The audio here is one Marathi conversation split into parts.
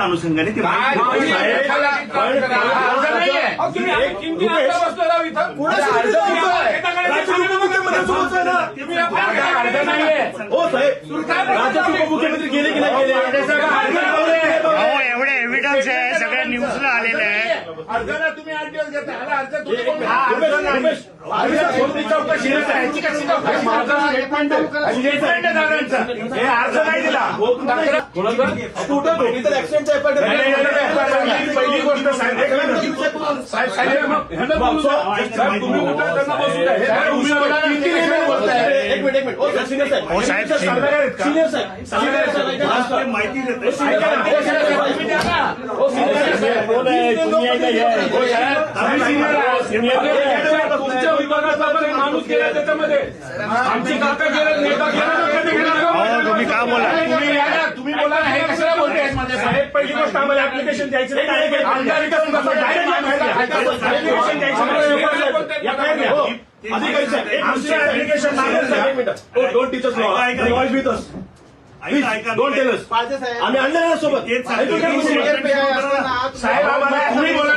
अनुषंगाने ते माहिती मुख्यमंत्री गेले की नाही गेले एवढे एव्हिडन्स आहे सगळ्या न्यूजला आलेले आहे. अर्जाला तुम्ही 8 दिवस घेता ह्याला अर्ज हे अर्ज नाही दिला. पहिली गोष्ट साहेब माहिती देते तुमच्या विभागाचा माणूस गेला त्याच्यामध्ये आमची काका गेला नेता गेला तुम्ही का बोला तुम्ही बोला हे कशाला बोलते साहेब पहिली गोष्ट आम्हाला ऍप्लिकेशन द्यायचं डोंट टेल अस आम्ही आणलं सोबत साहेब तुम्ही बोला.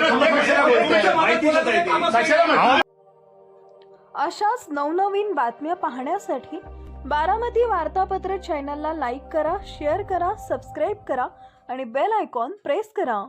अशाच नवनवीन बातम्या पाहण्यासाठी बारामती वार्तापत्र चॅनलला लाईक करा, शेअर करा, सबस्क्राईब करा आणि बेल आयकॉन प्रेस करा.